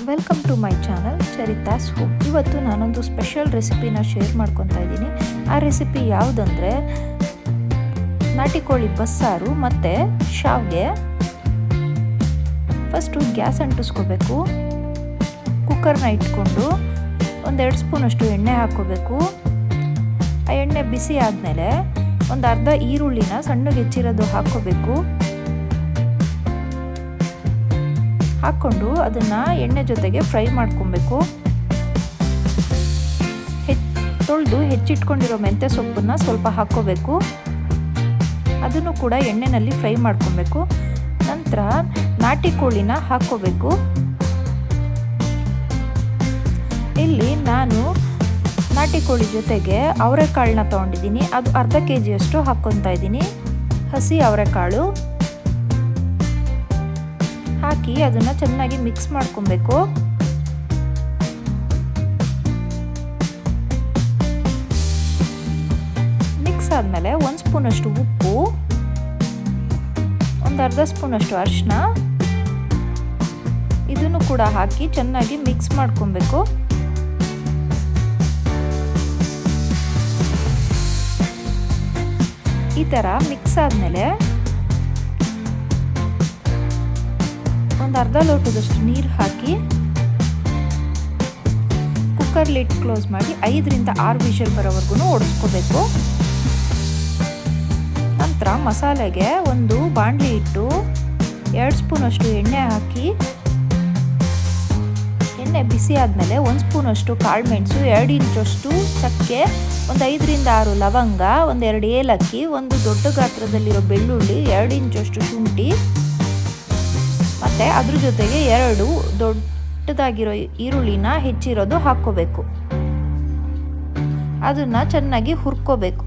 Welcome to my channel Charita's home. ಇವತ್ತು ನಾನೊಂದು special ರೆಸಿಪಿನ ಶೇರ್ ಮಾಡ್ಕೊತಾ ಇದ್ದೀನಿ. ಆ ರೆಸಿಪಿ ಯಾವುದಂದರೆ ನಾಟಿ ಕೋಳಿ ಬಸ್ಸಾರು ಮತ್ತು ಶಾವಿಗೆ. First gas ಅಂಟಿಸ್ಕೋಬೇಕು. ಕುಕ್ಕರ್ನ ಇಟ್ಕೊಂಡು 1-2 ಸ್ಪೂನಷ್ಟು ಎಣ್ಣೆ ಹಾಕ್ಕೋಬೇಕು. ಆ ಎಣ್ಣೆ ಬಿಸಿ ಆದಮೇಲೆ ಒಂದು ಅರ್ಧ ಈರುಳ್ಳಿನ ಸಣ್ಣಗೆ ಹೆಚ್ಚಿರೋದು ಹಾಕ್ಕೋಬೇಕು. ಹಾಕ್ಕೊಂಡು ಅದನ್ನು ಎಣ್ಣೆ ಜೊತೆಗೆ ಫ್ರೈ ಮಾಡ್ಕೊಬೇಕು. ತೊಳೆದು ಹೆಚ್ಚಿಟ್ಕೊಂಡಿರೋ ಮೆಂತ್ಯ ಸೊಪ್ಪನ್ನು ಸ್ವಲ್ಪ ಹಾಕ್ಕೋಬೇಕು. ಅದನ್ನು ಕೂಡ ಎಣ್ಣೆಯಲ್ಲಿ ಫ್ರೈ ಮಾಡ್ಕೊಬೇಕು. ನಂತರ ನಾಟಿ ಕೋಳಿನ ಹಾಕ್ಕೋಬೇಕು. ಇಲ್ಲಿ ನಾನು ನಾಟಿ ಕೋಳಿ ಜೊತೆಗೆ ಅವರೆಕಾಳನ್ನ ತೊಗೊಂಡಿದ್ದೀನಿ. ಅದು ಅರ್ಧ kg ಹಾಕ್ಕೊತಾ ಇದ್ದೀನಿ. ಹಸಿ ಅವರೆಕಾಳು ಹಾಕಿ ಅದನ್ನು ಚೆನ್ನಾಗಿ ಮಿಕ್ಸ್ ಮಾಡ್ಕೊಬೇಕು. ಮಿಕ್ಸ್ ಆದಮೇಲೆ 1 ಸ್ಪೂನಷ್ಟು ಉಪ್ಪು, ಒಂದು ಅರ್ಧ ಸ್ಪೂನಷ್ಟು ಅರಿಶಿನ ಇದನ್ನು ಕೂಡ ಹಾಕಿ ಚೆನ್ನಾಗಿ ಮಿಕ್ಸ್ ಮಾಡ್ಕೊಬೇಕು. ಈ ಥರ ಮಿಕ್ಸ್ ಆದಮೇಲೆ ಒಂದು ಅರ್ಧ ಲೋಟದಷ್ಟು ನೀರು ಹಾಕಿ ಕುಕ್ಕರ್ ಲಿಡ್ ಕ್ಲೋಸ್ ಮಾಡಿ 5-6 ವಿಷಲ್ ಬರೋವರೆಗೂ ಓಡಿಸ್ಕೋಬೇಕು. ನಂತರ ಮಸಾಲೆಗೆ ಒಂದು ಬಾಣಲಿ ಇಟ್ಟು 2 ಸ್ಪೂನಷ್ಟು ಎಣ್ಣೆ ಹಾಕಿ, ಎಣ್ಣೆ ಬಿಸಿ ಆದಮೇಲೆ 1 ಸ್ಪೂನಷ್ಟು ಕಾಳುಮೆಣಸು, 2 ಇಂಚಷ್ಟು ಚಕ್ಕೆ, ಒಂದು 5-6 ಲವಂಗ, ಒಂದು 2 ಏಲಕ್ಕಿ, ಒಂದು ದೊಡ್ಡ ಗಾತ್ರದಲ್ಲಿರೋ ಬೆಳ್ಳುಳ್ಳಿ, 2 ಇಂಚಷ್ಟು ಶುಂಠಿ ಮತ್ತು ಅದ್ರ ಜೊತೆಗೆ 2 ದೊಡ್ಡದಾಗಿರೋ ಈರುಳ್ಳಿನ ಹೆಚ್ಚಿರೋದು ಹಾಕ್ಕೋಬೇಕು. ಅದನ್ನು ಚೆನ್ನಾಗಿ ಹುರ್ಕೋಬೇಕು.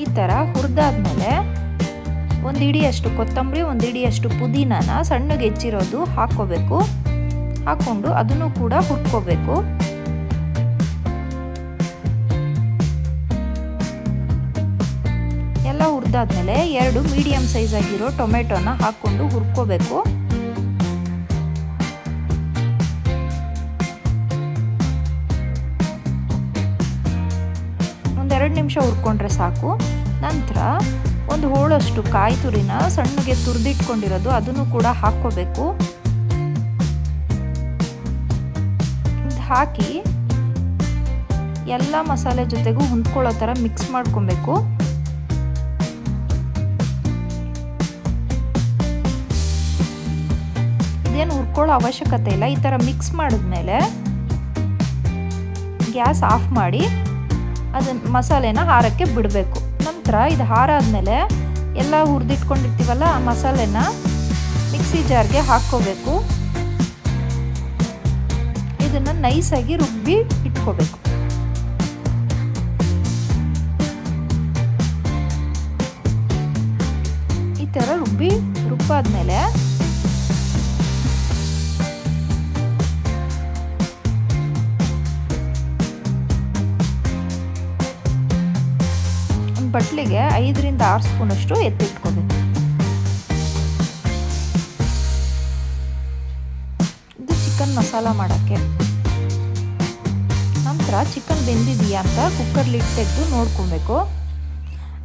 ಈ ಥರ ಹುರಿದಾದ್ಮೇಲೆ 1 ಹಿಡಿಯಷ್ಟು ಕೊತ್ತಂಬರಿ, 1 ಹಿಡಿಯಷ್ಟು ಪುದೀನಾನ ಸಣ್ಣಗೆ ಹೆಚ್ಚಿರೋದು ಹಾಕ್ಕೋಬೇಕು. ಹಾಕ್ಕೊಂಡು ಅದನ್ನು ಕೂಡ ಹುರ್ಕೋಬೇಕು. ಎಲ್ಲ ಹುರಿದಾದ್ಮೇಲೆ 2 ಮೀಡಿಯಂ ಸೈಜ್ ಆಗಿರೋ ಟೊಮೆಟೊನ ಹಾಕ್ಕೊಂಡು ಹುರ್ಕೋಬೇಕು. ಒಂದು 2 ನಿಮಿಷ ಹುರ್ಕೊಂಡ್ರೆ ಸಾಕು. ನಂತರ ಒಂದು ಹೋಳಷ್ಟು ಕಾಯಿ ತುರಿನ ಸಣ್ಣಗೆ ತುರಿದಿಟ್ಕೊಂಡಿರೋದು ಅದನ್ನು ಕೂಡ ಹಾಕ್ಕೋಬೇಕು. ಹಾಕಿ ಎಲ್ಲ ಮಸಾಲೆ ಜೊತೆಗೂ ಹೊಂದ್ಕೊಳ್ಳೋ ಥರ ಮಿಕ್ಸ್ ಮಾಡ್ಕೊಬೇಕು. ಇದೇನು ಹುರ್ಕೊಳ್ಳೋ ಅವಶ್ಯಕತೆ ಇಲ್ಲ. ಈ ಥರ ಮಿಕ್ಸ್ ಮಾಡಿದ್ಮೇಲೆ ಗ್ಯಾಸ್ ಆಫ್ ಮಾಡಿ ಅದನ್ನ ಮಸಾಲೆನ ಹಾರಕ್ಕೆ ಬಿಡಬೇಕು. ನಂತರ ಇದು ಹಾರಾದ್ಮೇಲೆ ಎಲ್ಲ ಹುರಿದಿಟ್ಕೊಂಡಿರ್ತೀವಲ್ಲ ಆ ಮಸಾಲೆನ ಮಿಕ್ಸಿ ಜಾರ್ಗೆ ಹಾಕ್ಕೋಬೇಕು. ಇದನ್ನು ನೈಸಾಗಿ ರುಬ್ಬಿ ಇಟ್ಕೋಬೇಕು. ಈ ಥರ ರುಬ್ಬಾದ್ಮೇಲೆ ಬಟ್ಲಿಗೆ 5-6 ಸ್ಪೂನಷ್ಟು ಎತ್ತಿಟ್ಕೋಬೇಕು. ಇದು ಚಿಕನ್ ಮಸಾಲ ಮಾಡೋಕ್ಕೆ. ನಂತರ ಚಿಕನ್ ಬೆಂದಿದೆಯಾ ಅಂತ ಕುಕ್ಕರ್ ಲಿಡ್ ತೆಗೆದು ನೋಡ್ಕೊಬೇಕು.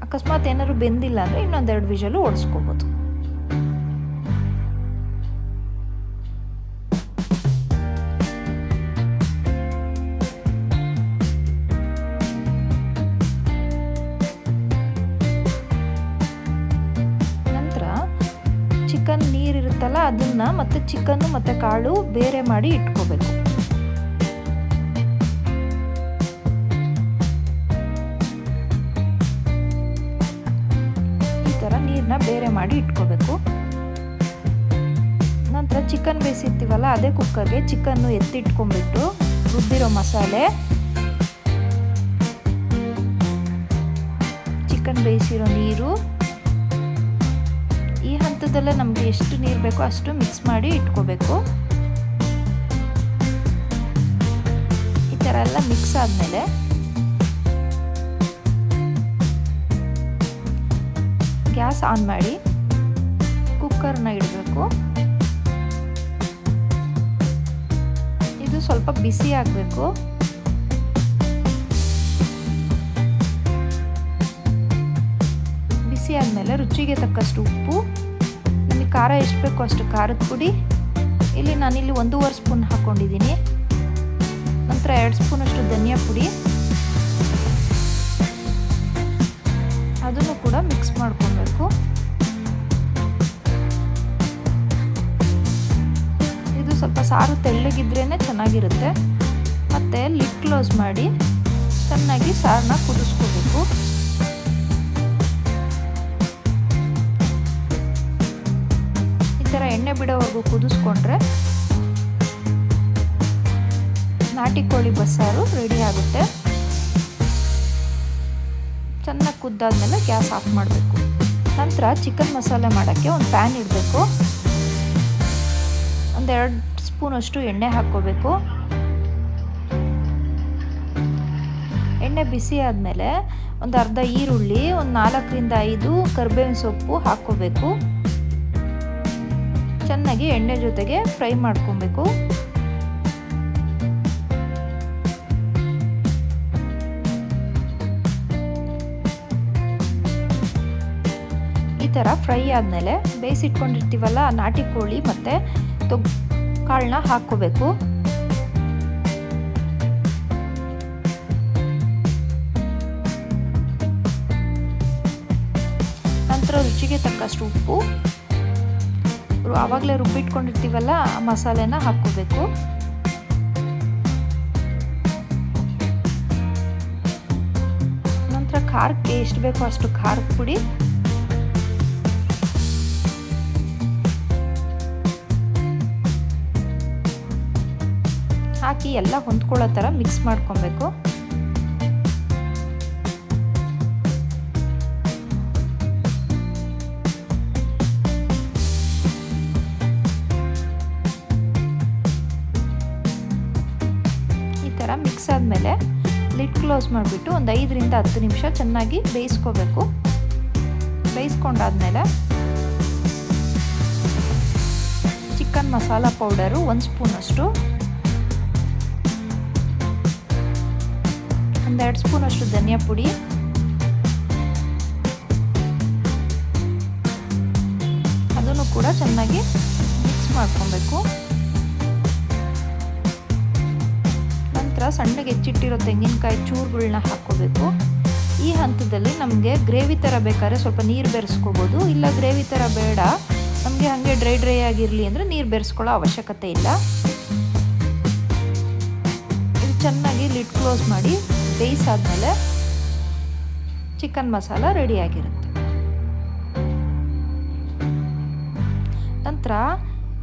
ಅಕಸ್ಮಾತ್ ಏನಾದ್ರು ಬೆಂದಿಲ್ಲ ಅಂದರೆ ಇನ್ನೊಂದು 2 ವಿಷಲು ಓಡಿಸ್ಕೋಬೋದು. ಚಿಕನ್ ನೀರಿರುತ್ತಲ್ಲ ಅದನ್ನು ಮತ್ತು ಚಿಕನ್ನು ಮತ್ತು ಕಾಳು ಬೇರೆ ಮಾಡಿ ಇಟ್ಕೋಬೇಕು. ಈ ಥರ ನೀರನ್ನ ಬೇರೆ ಮಾಡಿ ಇಟ್ಕೋಬೇಕು. ನಂತರ ಚಿಕನ್ ಬೇಯಿಸಿರ್ತೀವಲ್ಲ ಅದೇ ಕುಕ್ಕರ್ಗೆ ಚಿಕನ್ನು ಎತ್ತಿಟ್ಕೊಂಡ್ಬಿಟ್ಟು ರುಬ್ಬಿರೋ ಮಸಾಲೆ, ಚಿಕನ್ ಬೇಯಿಸಿರೋ ನೀರು, ಈ ಹಂತದಲ್ಲೇ ನಮಗೆ ಎಷ್ಟು ನೀರು ಬೇಕೋ ಅಷ್ಟು ಮಿಕ್ಸ್ ಮಾಡಿ ಇಟ್ಕೋಬೇಕು. ಥರ ಎಲ್ಲ ಮಿಕ್ಸ್ ಆದಮೇಲೆ ಗ್ಯಾಸ್ ಆನ್ ಮಾಡಿ ಕುಕ್ಕರ್ನ ಇಡಬೇಕು. ಇದು ಸ್ವಲ್ಪ ಬಿಸಿ ಆಗಬೇಕು. ಬಿಸಿ ಆದಮೇಲೆ ರುಚಿಗೆ ತಕ್ಕಷ್ಟು ಉಪ್ಪು, ನಿಮಗೆ ಖಾರ ಎಷ್ಟು ಬೇಕೋ ಅಷ್ಟು ಖಾರದ ಪುಡಿ, ಇಲ್ಲಿ ನಾನಿಲ್ಲಿ 1.5 ಸ್ಪೂನ್ ಹಾಕ್ಕೊಂಡಿದ್ದೀನಿ. ನಂತರ 2 ಸ್ಪೂನಷ್ಟು ಧನಿಯಾ ಪುಡಿ, ಅದನ್ನು ಕೂಡ ಮಿಕ್ಸ್ ಮಾಡ್ಕೊಬೇಕು. ಇದು ಸ್ವಲ್ಪ ಸಾರು ತೆಳ್ಳಗಿದ್ರೇ ಚೆನ್ನಾಗಿರುತ್ತೆ. ಮತ್ತು ಲಿಡ್ ಕ್ಲೋಸ್ ಮಾಡಿ ಚೆನ್ನಾಗಿ ಸಾರನ್ನ ಕುದಿಸ್ಕೋಬೇಕು. ಈ ಥರ ಎಣ್ಣೆ ಬಿಡೋವರೆಗೂ ಕುದಿಸ್ಕೊಂಡ್ರೆ ನಾಟಿ ಕೋಳಿ ಬಸ್ಸಾರು ರೆಡಿ ಆಗುತ್ತೆ. ಚೆನ್ನಾಗಿ ಕುದ್ದಾದ್ಮೇಲೆ ಗ್ಯಾಸ್ ಆಫ್ ಮಾಡಬೇಕು. ನಂತರ ಚಿಕನ್ ಮಸಾಲೆ ಮಾಡೋಕ್ಕೆ ಒಂದು ಪ್ಯಾನ್ ಇಡಬೇಕು. ಒಂದು 2 ಸ್ಪೂನಷ್ಟು ಎಣ್ಣೆ ಹಾಕ್ಕೋಬೇಕು. ಎಣ್ಣೆ ಬಿಸಿ ಆದಮೇಲೆ ಒಂದು ಅರ್ಧ ಈರುಳ್ಳಿ, ಒಂದು 4ರಿಂದ 5 ಕರಿಬೇವಿನ ಸೊಪ್ಪು ಹಾಕ್ಕೋಬೇಕು. ಚೆನ್ನಾಗಿ ಎಣ್ಣೆ ಜೊತೆಗೆ ಫ್ರೈ ಮಾಡ್ಕೊಬೇಕು. ಈ ಥರ ಫ್ರೈ ಆದಮೇಲೆ ಬೇಯಿಸಿಟ್ಕೊಂಡಿರ್ತೀವಲ್ಲ ನಾಟಿ ಕೋಳಿ ಮತ್ತು ಕಾಳನ್ನ ಹಾಕ್ಕೋಬೇಕು. ನಂತರ ರುಚಿಗೆ ತಕ್ಕಷ್ಟು ಉಪ್ಪು, ಆವಾಗಲೇ ರುಬ್ಬಿಟ್ಕೊಂಡಿರ್ತೀವಲ್ಲ ಆ ಮಸಾಲೆನ ಹಾಕ್ಕೋಬೇಕು. ನಂತರ ಖಾರಕ್ಕೆ ಎಷ್ಟು ಬೇಕೋ ಅಷ್ಟು ಖಾರದ ಪುಡಿ, ಹಾಕಿ ಎಲ್ಲ ಹೊಂದ್ಕೊಳ್ಳೋ ಥರ ಮಿಕ್ಸ್ ಮಾಡ್ಕೊಬೇಕು. ಈ ಥರ ಮಿಕ್ಸ್ ಆದಮೇಲೆ ಲಿಡ್ ಕ್ಲೋಸ್ ಮಾಡಿಬಿಟ್ಟು ಒಂದು 5ರಿಂದ 10 ನಿಮಿಷ ಚೆನ್ನಾಗಿ ಬೇಯಿಸ್ಕೋಬೇಕು. ಬೇಯಿಸ್ಕೊಂಡಾದ್ಮೇಲೆ ಚಿಕನ್ ಮಸಾಲ ಪೌಡರು 1 ಸ್ಪೂನಷ್ಟು, 2 ಸ್ಪೂನಷ್ಟು ಧನಿಯಾ ಪುಡಿ, ಅದನ್ನು ಕೂಡ ಚೆನ್ನಾಗಿ ಮಿಕ್ಸ್ ಮಾಡ್ಕೊಬೇಕು. ನಂತರ ಸಣ್ಣಗೆ ಹೆಚ್ಚಿಟ್ಟಿರೋ ತೆಂಗಿನಕಾಯಿ ಚೂರುಗಳನ್ನ ಹಾಕ್ಕೋಬೇಕು. ಈ ಹಂತದಲ್ಲಿ ನಮಗೆ ಗ್ರೇವಿ ಥರ ಬೇಕಾದ್ರೆ ಸ್ವಲ್ಪ ನೀರು ಬೆರೆಸ್ಕೋಬೋದು, ಇಲ್ಲ ಗ್ರೇವಿ ಥರ ಬೇಡ ನಮಗೆ ಹಾಗೆ ಡ್ರೈ ಆಗಿರಲಿ ಅಂದರೆ ನೀರು ಬೆರೆಸ್ಕೊಳ್ಳೋ ಅವಶ್ಯಕತೆ ಇಲ್ಲ. ಇದು ಚೆನ್ನಾಗಿ ಲಿಡ್ ಕ್ಲೋಸ್ ಮಾಡಿ ಬೇಯಿಸಾದ್ಮೇಲೆ ಚಿಕನ್ ಮಸಾಲ ರೆಡಿಯಾಗಿರುತ್ತೆ. ನಂತರ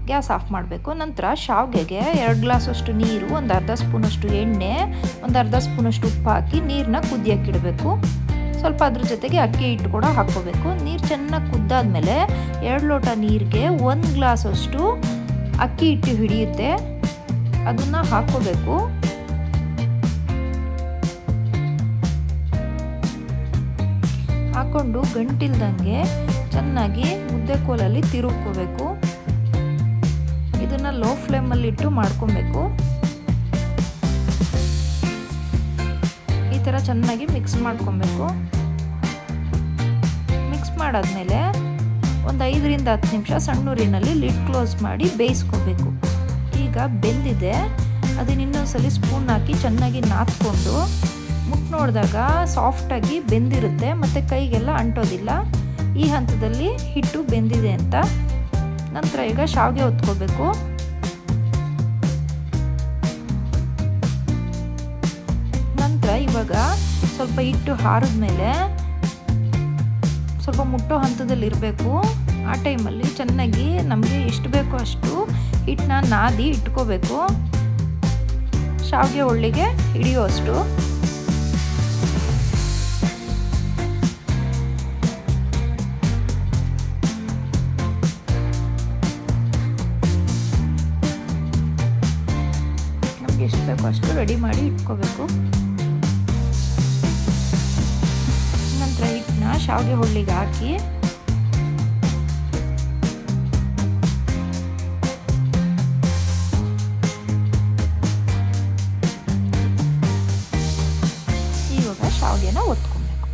ಗ್ಯಾಸ್ ಆಫ್ ಮಾಡಬೇಕು. ನಂತರ ಶಾವಿಗೆಗೆ 2 ಗ್ಲಾಸಷ್ಟು ನೀರು, ಒಂದು ಅರ್ಧ ಸ್ಪೂನಷ್ಟು ಎಣ್ಣೆ, ಒಂದು ಅರ್ಧ ಸ್ಪೂನಷ್ಟು ಉಪ್ಪು ಹಾಕಿ ನೀರನ್ನ ಕುದಿಯೋಕ್ಕಿಡಬೇಕು. ಸ್ವಲ್ಪ ಅದ್ರ ಜೊತೆಗೆ ಅಕ್ಕಿ ಹಿಟ್ಟು ಕೂಡ ಹಾಕ್ಕೋಬೇಕು. ನೀರು ಚೆನ್ನಾಗಿ ಕುದ್ದಾದ್ಮೇಲೆ 2 ಲೋಟ ನೀರಿಗೆ 1 ಗ್ಲಾಸಷ್ಟು ಅಕ್ಕಿ ಹಿಟ್ಟು ಹಿಡಿಯುತ್ತೆ, ಅದನ್ನು ಹಾಕ್ಕೋಬೇಕು. ಹಾಕ್ಕೊಂಡು ಗಂಟಿಲ್ದಂಗೆ ಚೆನ್ನಾಗಿ ಮುದ್ದೆ ಕೋಲಲ್ಲಿ ತಿರುಗ್ಕೋಬೇಕು. ಇದನ್ನು ಲೋ ಫ್ಲೇಮಲ್ಲಿ ಇಟ್ಟು ಮಾಡ್ಕೊಬೇಕು. ಈ ಥರ ಚೆನ್ನಾಗಿ ಮಿಕ್ಸ್ ಮಾಡ್ಕೊಬೇಕು. ಮಿಕ್ಸ್ ಮಾಡಾದ್ಮೇಲೆ ಒಂದು 5ರಿಂದ 10 ನಿಮಿಷ ಸಣ್ಣೂರಿನಲ್ಲಿ ಲಿಡ್ ಕ್ಲೋಸ್ ಮಾಡಿ ಬೇಯಿಸ್ಕೋಬೇಕು. ಈಗ ಬೆಂದಿದೆ, ಅದನ್ನ ಇನ್ನೊಂದ್ಸಲಿ ಸ್ಪೂನ್ ಹಾಕಿ ಚೆನ್ನಾಗಿ ನಾದ್ಕೊಂಡು ಮುಟ್ಟು ನೋಡಿದಾಗ ಸಾಫ್ಟಾಗಿ ಬೆಂದಿರುತ್ತೆ ಮತ್ತು ಕೈಗೆಲ್ಲ ಅಂಟೋದಿಲ್ಲ. ಈ ಹಂತದಲ್ಲಿ ಹಿಟ್ಟು ಬೆಂದಿದೆ ಅಂತ. ನಂತರ ಈಗ ಶಾವಿಗೆ ಹೊತ್ಕೋಬೇಕು. ನಂತರ ಇವಾಗ ಸ್ವಲ್ಪ ಹಿಟ್ಟು ಹಾರಿದ್ಮೇಲೆ ಸ್ವಲ್ಪ ಮುಟ್ಟೋ ಹಂತದಲ್ಲಿ ಇರಬೇಕು. ಆ ಟೈಮಲ್ಲಿ ಚೆನ್ನಾಗಿ ನಮಗೆ ಎಷ್ಟು ಬೇಕೋ ಅಷ್ಟು ಹಿಟ್ಟನ್ನ ನಾದಿ ಇಟ್ಕೋಬೇಕು, ಶಾವಿಗೆ ಒಳ್ಳಿಗೆ ಹಿಡಿಯೋಷ್ಟು. ಎಷ್ಟು ಬೇಕೋ ಅಷ್ಟು ರೆಡಿ ಮಾಡಿ ಇಟ್ಕೋಬೇಕು. ನಂತರ ಹಿಟ್ಟನ್ನ ಶಾವಿಗೆ ಹುಳ್ಳಿಗೆ ಹಾಕಿ ಇವಾಗ ಶಾವಿಗೆನ ಒತ್ಕೊಬೇಕು.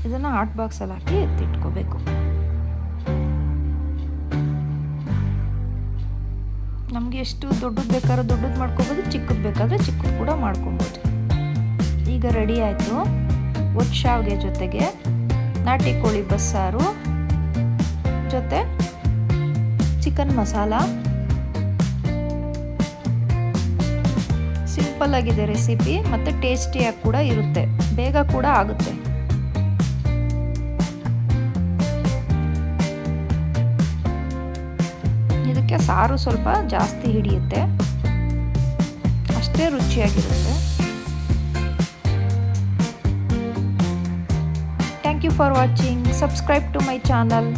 ಇದನ್ನು ಹಾಟ್ ಬಾಕ್ಸಲ್ಲಿ ಹಾಕಿ ಎತ್ತಿಟ್ಕೋಬೇಕು. ನಮಗೆ ಎಷ್ಟು ದೊಡ್ಡದು ಬೇಕಾದ್ರೂ ದೊಡ್ಡದು ಮಾಡ್ಕೋಬೋದು, ಚಿಕ್ಕದು ಬೇಕಾದರೆ ಚಿಕ್ಕದು ಕೂಡ ಮಾಡ್ಕೊಬೋದು. ಈಗ ರೆಡಿ ಆಯಿತು. ಒಟ್ಟು ಶಾವಿಗೆ ಜೊತೆಗೆ ನಾಟಿ ಕೋಳಿ ಬಸ್ಸಾರು ಜೊತೆ ಚಿಕನ್ ಮಸಾಲ. ಸಿಂಪಲ್ ಆಗಿದೆ ರೆಸಿಪಿ ಮತ್ತು ಟೇಸ್ಟಿಯಾಗಿ ಕೂಡ ಇರುತ್ತೆ, ಬೇಗ ಕೂಡ ಆಗುತ್ತೆ. ಇದಕ್ಕೆ ಸಾರು ಸ್ವಲ್ಪ ಜಾಸ್ತಿ ಹಿಡಿಯುತ್ತೆ, ಅಷ್ಟೇ ರುಚಿಯಾಗಿರುತ್ತೆ. Thank you for watching. Subscribe to my channel.